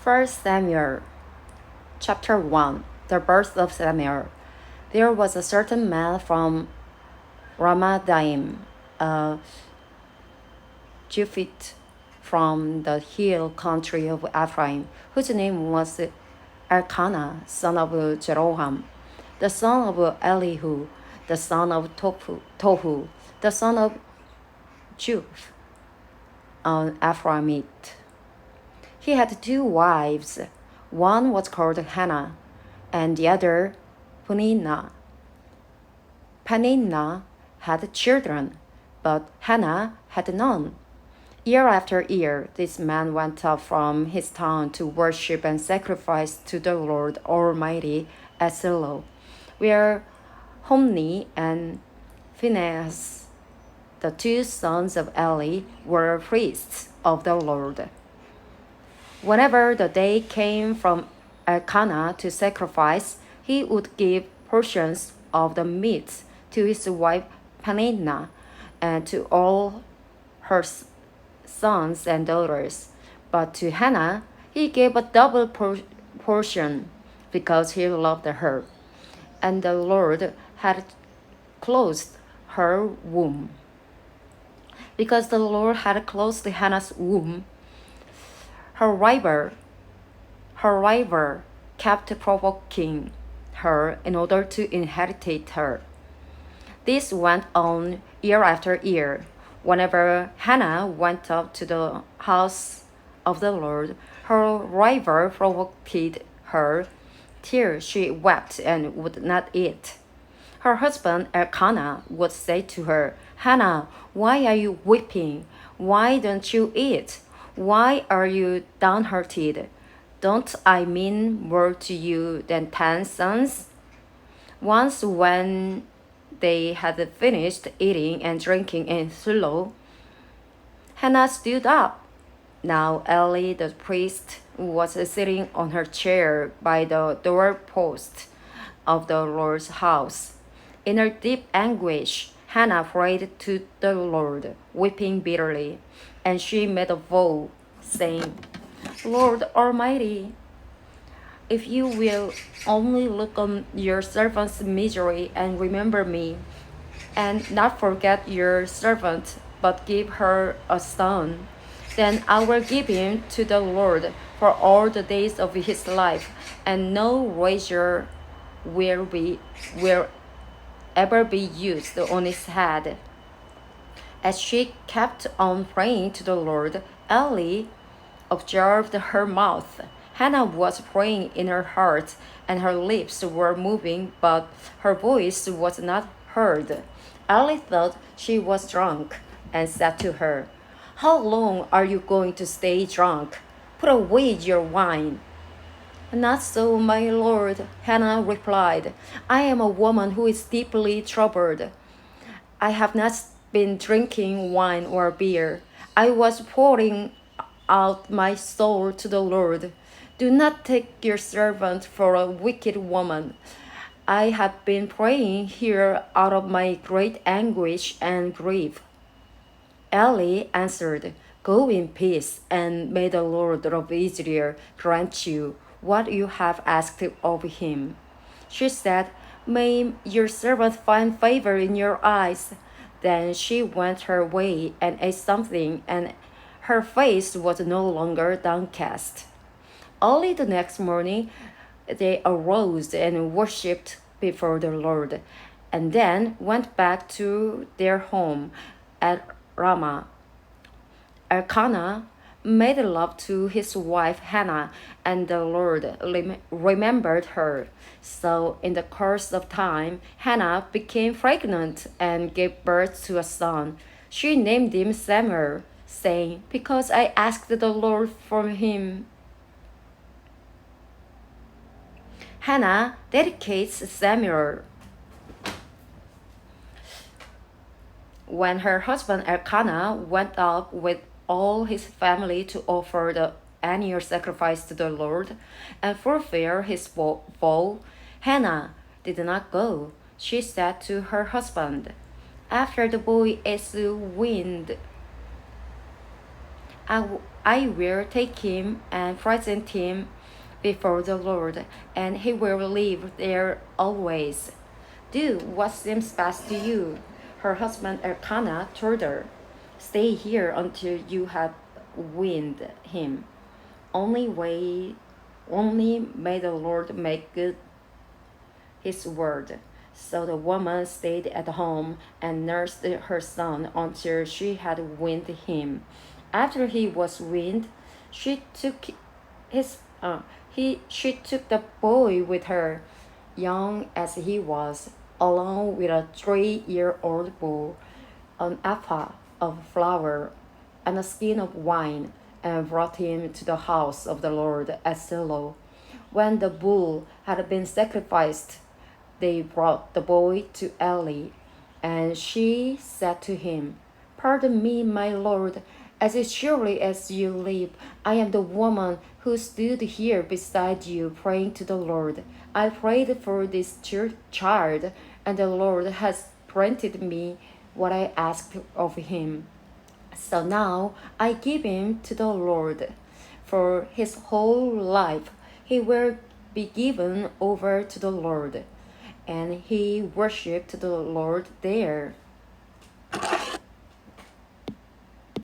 First Samuel, chapter 1. The birth of Samuel. There was a certain man from Ramathaim, a Jephthite from the hill country of Ephraim, whose name was Elkanah, son of Jeroham, the son of Elihu, the son of Tohu, the son of Juph, an Ephraimite. He had two wives. One was called Hannah, and the other Peninnah. Peninnah had children, but Hannah had none. Year after year, this man went up from his town to worship and sacrifice to the Lord Almighty at Shiloh, where Hophni and Phinehas, the two sons of Eli, were priests of the Lord. Whenever the day came from Elkanah to sacrifice, he would give portions of the meat to his wife Peninnah and to all her sons and daughters. But to Hannah he gave a double portion because he loved her, and the Lord had closed her womb. Because the Lord had closed Hannah's womb, her rival kept provoking her in order to inherit her. This went on year after year. Whenever Hannah went up to the house of the Lord, her rival provoked her till she wept and would not eat. Her husband Elkanah would say to her, "Hannah, why are you weeping? Why don't you eat? Why are you downhearted? Don't I mean more to you than 10 sons?" Once when they had finished eating and drinking in Shiloh, Hannah stood up. Now Eli the priest was sitting on her chair by the doorpost of the Lord's house. In her deep anguish, Hannah prayed to the Lord, weeping bitterly, and she made a vow, saying, "Lord Almighty, if you will only look on your servant's misery and remember me, and not forget your servant, but give her a son, then I will give him to the Lord for all the days of his life, and no razor will ever be used on his head." As she kept on praying to the Lord, Eli observed her mouth. Hannah was praying in her heart, and her lips were moving, but her voice was not heard. Eli thought she was drunk, and said to her, "How long are you going to stay drunk? Put away your wine." "Not so, my lord," Hannah replied. "I am a woman who is deeply troubled. I have not been drinking wine or beer. I was pouring out my soul to the Lord. Do not take your servant for a wicked woman. I have been praying here out of my great anguish and grief." Eli answered, "Go in peace, and may the Lord of Israel grant you what you have asked of him." She said, "May your servant find favor in your eyes." Then she went her way and ate something, and her face was no longer downcast. Early the next morning, they arose and worshipped before the Lord, and then went back to their home at Ramah. Elkanah made love to his wife Hannah, and the Lord remembered her. So, in the course of time, Hannah became pregnant and gave birth to a son. She named him Samuel, saying, "Because I asked the Lord for him." Hannah dedicates Samuel. When her husband Elkanah went up with all his family to offer the annual sacrifice to the Lord and fulfill his vow, Hannah did not go. She said to her husband, "After the boy is weaned, I will take him and present him before the Lord, and he will live there always. Do what seems best to you. Her husband Elkanah told her, stay here until you have weaned him. Only way, only may the Lord make good his word. So the woman stayed at home and nursed her son until she had weaned him. After he was weaned, she took his she took the boy with her, young as he was, along with a 3-year-old bull, an ephah of flour, and a skin of wine, and brought him to the house of the Lord at Shiloh. When the bull had been sacrificed, they brought the boy to Eli, and she said to him, pardon me, my lord, as surely as you live, I am the woman who stood here beside you praying to the Lord. I prayed for this child, and the Lord has granted me what I asked of him. So now I give him to the Lord. For his whole life he will be given over to the Lord. And he worshipped the Lord there.